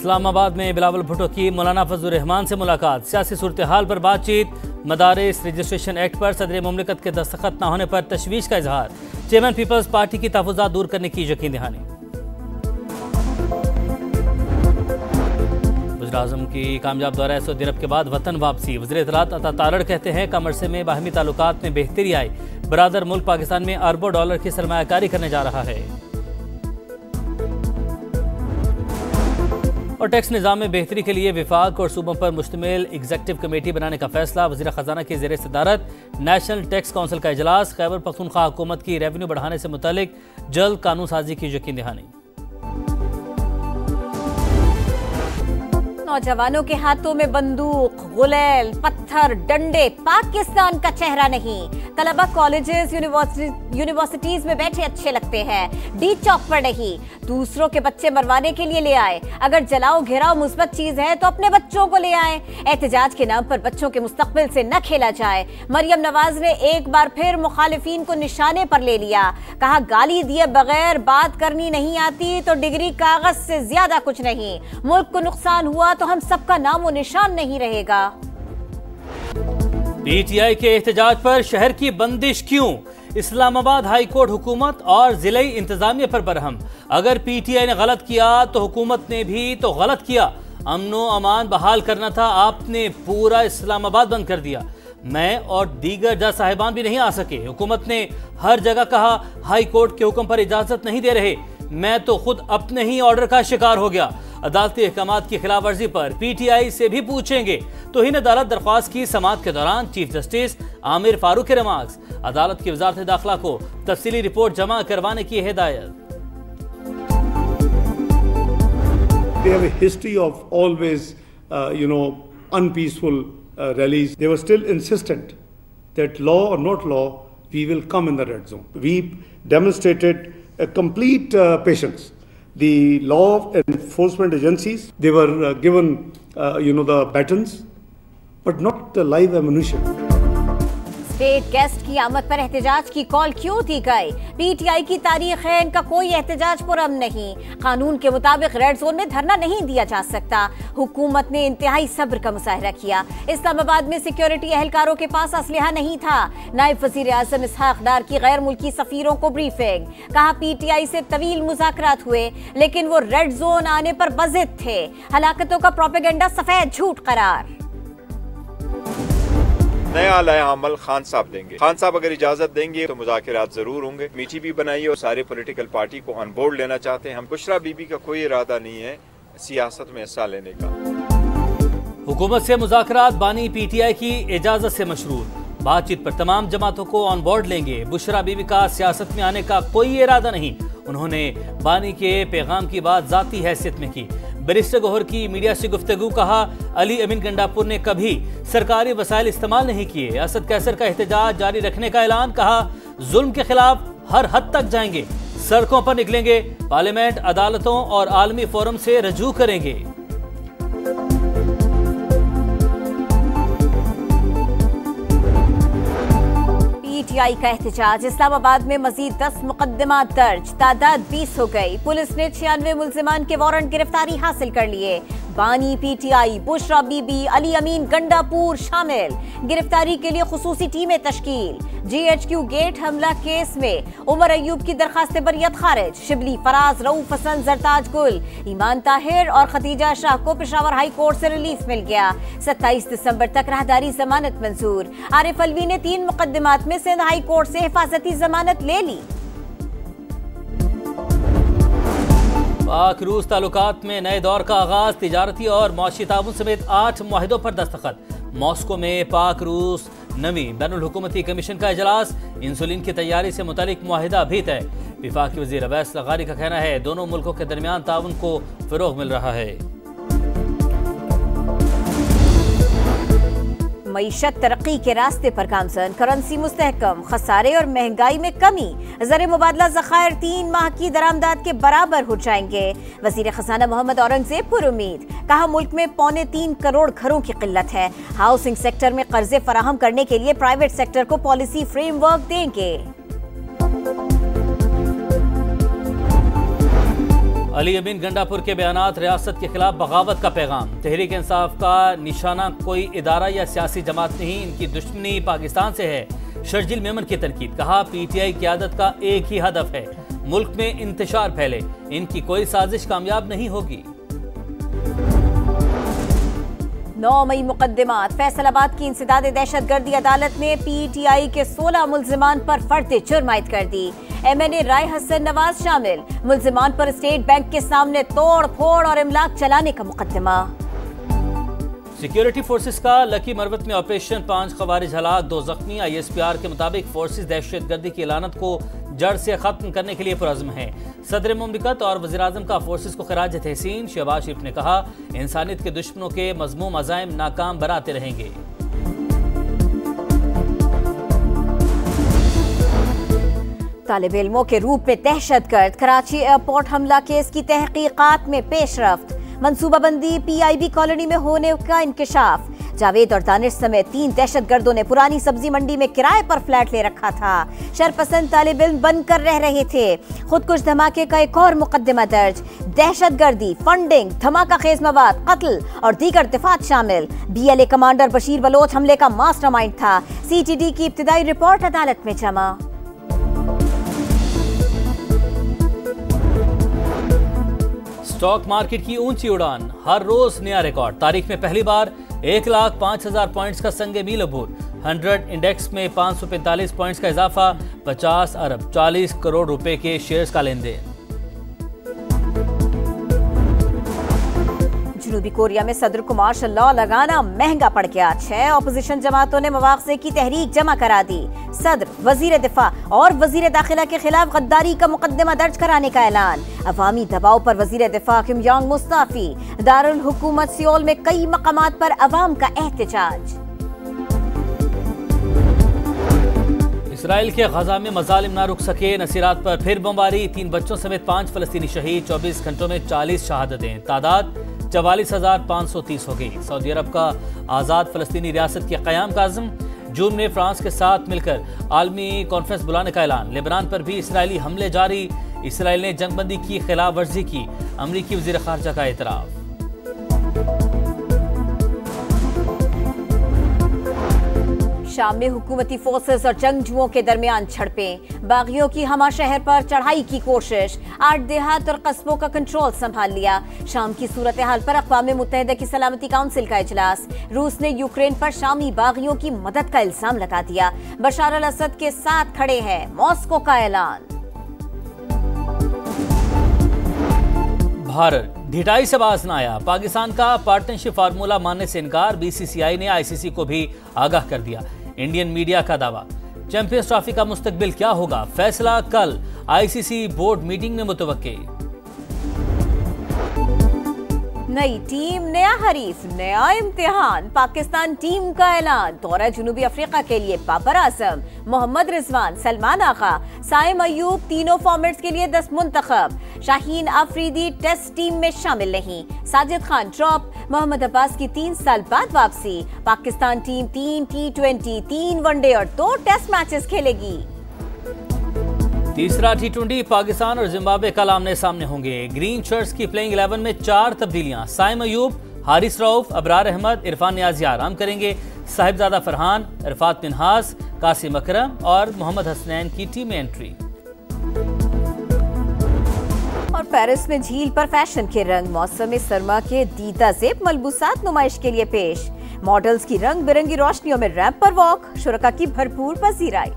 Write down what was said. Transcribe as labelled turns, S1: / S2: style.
S1: इस्लामाबाद में बिलावल भुट्टो की मौलाना फजलुर रहमान से मुलाकात, सियासी सूरत हाल पर बातचीत, मदारिस रजिस्ट्रेशन एक्ट पर सदर मुमलिकत के दस्तखत न होने पर तशवीश का इजहार, चेयरमैन पीपल्स पार्टी की तहफ़्फ़ुज़ात दूर करने की यकीन दहानी। वज़ीर आज़म की कामयाब दौरा सऊदी अरब के बाद वतन वापसी, वज़ीर इत्तलात अता तारड़ कहते हैं कम अरसे में बाहमी ताल्लुकात में बेहतरी आई, बरादर मुल्क पाकिस्तान में अरबों डॉलर की सरमायाकारी करने जा रहा है। और टैक्स निज़ाम में बेहतरी के लिए विफाक और सूबों पर मुश्तमिल एग्जीक्यूटिव कमेटी बनाने का फैसला, वज़ीर ख़जाना की ज़ेर सदारत नेशनल टैक्स काउंसिल का इजलास, खैबर पख्तूनख्वा हुकूमत की रेवेन्यू बढ़ाने से मुतालिक जल्द कानून साजी की यकीन दहानी।
S2: नौजवानों के हाथों में बंदूक, गुलेल, पत्थर, डंडे, पाकिस्तान का चेहरा नहीं। तलबा कॉलेजेस यूनिवर्सिटीज में बैठे अच्छे लगते हैं, डी चौक पर नहीं। दूसरों के बच्चे मरवाने के लिए ले आए। अगर जलाओ घेराव मुस्बत चीज है तो अपने बच्चों को ले आए। एहतजाज के नाम पर बच्चों के मुस्तकबिल से न खेला जाए। मरियम नवाज ने एक बार फिर मुखालिफिन को निशाने पर ले लिया, कहा गाली दिए बगैर बात करनी नहीं आती तो डिग्री कागज से ज्यादा कुछ नहीं। मुल्क को नुकसान हुआ तो हम सबका नामो निशान नहीं रहेगा।
S1: पीटीआई के एहतजाज पर शहर की बंदिश क्यों? इस्लामाबाद हाई कोर्ट हुकूमत और जिले इंतजामिया पर बरहम। अगर पीटीआई ने गलत किया तो हुकूमत ने भी तो गलत किया। अमनो अमान बहाल करना था, आपने पूरा इस्लामाबाद बंद कर दिया। मैं और दीगर जज साहिबान भी नहीं आ सके। हुकूमत ने हर जगह कहा हाई कोर्ट के हुक्म पर इजाजत नहीं दे रहे। मैं तो खुद अपने ही ऑर्डर का शिकार हो गया। अदालती अहकामात की खिलाफ वर्जी पर पीटीआई से भी पूछेंगे। तौहीन अदालत दरख्वास्त की समाअत के दौरान चीफ जस्टिस आमिर फारूक के रिमार्क्स, अदालत की वजारत दाखिला को तफसीली रिपोर्ट जमा करवाने की हिदायत।
S3: They have a history of always, unpeaceful rallies. They were still insistent that law or not law, we will come in the red zone. We demonstrated a complete patience. The law enforcement agencies, they were given, the batons, but not the live ammunition.
S2: State guest की आमद पर एहतजाज की call क्यों दी गई? PTI की तारीख है, इनका कोई एहतजाज पुरअमन नहीं। कानून के मुताबिक रेड जोन में धरना नहीं दिया जा सकता। हुकूमत ने इंतहाई सब्र का मुजाहरा किया। इस्लामाबाद में सिक्योरिटी एहलकारों के पास असलहा नहीं था। नायब वजीर आजम इसहाक डार की गैर मुल्की सफीरों को ब्रीफिंग, कहा पीटीआई से तवील मुज़ाकरात हुए लेकिन वो रेड जोन आने पर बज़िद थे। हलाकतों का प्रोपेगेंडा सफेद झूठ करार।
S4: नया लाया अमल खान साहब देंगे। खान साहब अगर इजाजत देंगे तो मुज़ाकरात जरूर होंगे। मीठी भी बनाई और सारे पॉलिटिकल पार्टी को ऑन बोर्ड लेना चाहते हैं हम। बुशरा बीबी का कोई इरादा नहीं है सियासत में हिस्सा लेने का।
S1: हुकूमत से मुज़ाकरात, बानी पीटीआई की इजाजत से मशरूर। बातचीत पर तमाम जमातों को ऑन बोर्ड लेंगे। बुशरा बीबी का सियासत में आने का कोई इरादा नहीं। उन्होंने बानी के पैगाम की बात जाती हैसियत में की। बैरिस्टर गौहर की मीडिया से गुफ्तगू, कहा अली अमीन गंडापुर ने कभी सरकारी वसाइल इस्तेमाल नहीं किए। असद कैसर का एहतजाज जारी रखने का ऐलान, कहा जुल्म के खिलाफ हर हद तक जाएंगे, सड़कों पर निकलेंगे, पार्लियामेंट, अदालतों और आलमी फोरम से रजू करेंगे।
S2: पीटीआई का एहतजाज, इस्लामाबाद में मजीद 10 मुकदमा दर्ज, तादाद 20 हो गई। पुलिस ने 96 मुल्जिमान के वारंट गिरफ्तारी हासिल कर लिए। बानी पीटीआई, बुशरा बीबी, अली अमीन गंडापुर शामिल। गिरफ्तारी के लिए खुसूसी टीमें तश्कील। जीएचक्यू गेट हमला केस में उमर अयूब की दरखास्त बरियत खारिज। शिबली, फराज, रऊफ हसन, जरताज गुल, ईमान ताहिर और खतीजा शाह को पेशावर हाई कोर्ट से रिलीफ मिल गया। 27 दिसंबर तक राहदारी जमानत मंजूर। आरिफ अलवी ने 3 मुकदमात में सिंध हाई कोर्ट से हिफाजती जमानत ले ली।
S1: पाक रूस ताल्लुकात में नए दौर का आगाज, तिजारती और मौशी ताउन समेत 8 मुआहिदों पर दस्तखत। मॉस्को में पाक रूस नवी बैनुल हुकूमती कमीशन का इजलास, इंसुलिन की तैयारी से मुतालिक मुआहिदा भी तय। वफाकी वजीर अवैस लगारी का कहना है दोनों मुल्कों के दरमियान ताउन को फरोग मिल रहा है।
S2: मईशत तरक्की के रास्ते पर गामजन, करेंसी मुस्तहकम, खसारे और महंगाई में कमी। ज़र मुबादला ज़खायर 3 माह की दरामदाद के बराबर हो जाएंगे। वज़ीर ख़जाना मोहम्मद औरंगज़ेब पुरुमीद, कहा मुल्क में 3.25 करोड़ घरों की किल्लत है। हाउसिंग सेक्टर में कर्जे फराहम करने के लिए प्राइवेट सेक्टर को पॉलिसी फ्रेमवर्क देंगे।
S1: अली अमीन गंडापुर के बयानात रियासत के खिलाफ बगावत का पैगाम। तहरीक इंसाफ का निशाना कोई इदारा या सियासी जमात नहीं, इनकी दुश्मनी पाकिस्तान से है। शर्जील मेमन की तनकीद, कहा पीटीआई क़यादत का एक ही हदफ है, मुल्क में इंतशार फैले, इनकी कोई साजिश कामयाब नहीं होगी।
S2: 9 मई मुकदमात। फैसलाबाद की इंसदाद दहशतगर्दी अदालत ने पीटीआई के 16 मुल्जिमान पर फर्द जुर्म आयद कर दी। एमएनए राय हसन नवाज शामिल। मुल्जिमान पर स्टेट बैंक के सामने तोड़ फोड़ और इमलाक चलाने का मुकदमा।
S1: सिक्योरिटी फोर्सेस का लकी मरवत में ऑपरेशन, 5 खवारिज हलाक, 2 जख्मी। ISPR के मुताबिक फोर्सेस दहशतगर्दी की लानत को जड़ से खत्म करने के लिए पुरज़्म है। सदर मुमलिकत और वज़ीर आज़म का फोर्सेस को खिराज तहसीन। शहबाज शरीफ ने कहा, इंसानियत के दुश्मनों के मज़मूम अज़ाइम नाकाम बराते रहेंगे।
S2: तालिब इल्मों के रूप में दहशतगर्द। कराची एयरपोर्ट हमला केस की तहकीकात में पेशरफ्त। मंसूबाबंदी, PIB कॉलोनी में होने का इंकशाफ। जावेद और दानिश समेत 3 दहशतगर्दों ने पुरानी सब्जी मंडी में किराए पर फ्लैट ले रखा था। शरपसंद तालिब इल्म बनकर रह रहे थे। खुदकुश धमाके का एक और मुकदमा दर्ज। दहशतगर्दी, फंडिंग, धमाका खेज मवाद, कत्ल और दीगर दिफात शामिल। BLA कमांडर बशीर बलोच हमले का मास्टरमाइंड था। CTD की इब्तिदाई रिपोर्ट अदालत में जमा।
S1: स्टॉक मार्केट की ऊंची उड़ान, हर रोज नया रिकॉर्ड। तारीख में पहली बार 1,05,000 पॉइंट्स का संगे मील अबूर। 100 इंडेक्स में 545 पॉइंट्स का इजाफा। 50 अरब 40 करोड़ रुपए के शेयर्स का लेन देन।
S2: जनूबी कोरिया में सदर को मार्शल लॉ लगाना महंगा पड़ गया। 6 अपोजिशन जमातों ने मवाख़ज़े की तहरीक जमा करा दी। सदर, वजीर दिफा और वजीर दाखिला के खिलाफ गद्दारी का मुकदमा दर्ज कराने का ऐलान। अवामी दबाव पर वजीर दिफा किम योंग मुस्ताफी। दारुल हुकूमत सियोल में कई मकामात पर अवाम का एहतजाज।
S1: इसराइल के गजा में मजालिम ना रुक सके, नसीरात पर फिर बमबारी। 3 बच्चों समेत 5 फलस्तीनी शहीद। 24 घंटों में 40 शहादतें। तादाद 44,530 हो गई। सऊदी अरब का आज़ाद फलस्तीनी रियासत के क़याम का अज़्म। जून में फ्रांस के साथ मिलकर आलमी कॉन्फ्रेंस बुलाने का ऐलान। लेबनान पर भी इसराइली हमले जारी। इसराइल ने जंगबंदी की खिलाफ वर्जी की। अमरीकी वज़ीर ख़ारजा का एतराफ़।
S2: शाम में हुकूमती फोर्सेस और जंगजुओं के दरमियान झड़पें। बागियों की हमा शहर पर चढ़ाई की कोशिश। 8 देहात और कस्बों का कंट्रोल संभाल लिया। शाम की सूरत हाल पर अक़वाम मुत्तहिदा की सलामती काउंसिल का इजलास। रूस ने यूक्रेन पर शामी बागियों की मदद का इल्जाम लगा दिया। बशार अल असद के साथ खड़े हैं, मॉस्को का ऐलान।
S1: भारत ढिठाई से बाज न आया। पाकिस्तान का पार्टनरशिप फार्मूला मानने से इनकार। BCCI ने ICC को भी आगाह कर दिया। इंडियन मीडिया का दावा। चैंपियंस ट्रॉफी का मुस्तकबिल क्या होगा, फैसला कल। ICC बोर्ड मीटिंग में मुतवक्के।
S2: नई टीम, नया हरीफ, नया इम्तिहान। पाकिस्तान टीम का ऐलान। दौरा जनूबी अफ्रीका के लिए बाबर आजम, मोहम्मद रिजवान, सलमान आगा, साइम अयूब तीनों फॉर्मेट्स के लिए 10 मुंतखब। शाहीन आफरीदी टेस्ट टीम में शामिल नहीं। साजिद खान ड्रॉप। मोहम्मद अब्बास की 3 साल बाद वापसी। पाकिस्तान टीम 3 T20, 3 वनडे और 2 टेस्ट मैचेस खेलेगी।
S1: तीसरा T20 पाकिस्तान और जिम्बाब्वे कल आमने सामने होंगे। ग्रीन शर्ट्स की प्लेइंग 11 में 4 तब्दीलियां। साइम अयूब, हारिस रऊफ, अबरार अहमद, इरफान नियाजी आराम करेंगे। साहिबजादा फरहान, इरफात मिनहास, कासिम अकरम और मोहम्मद हसनैन की टीम में एंट्री।
S2: और पेरिस में झील पर फैशन के रंग। मौसम सरमा के दीदा ज़ेब मलबूसात नुमाइश के लिए पेश। मॉडल्स की रंग बिरंगी रोशनियों में रैंप पर वॉक। शुरका की भरपूर पजीराई।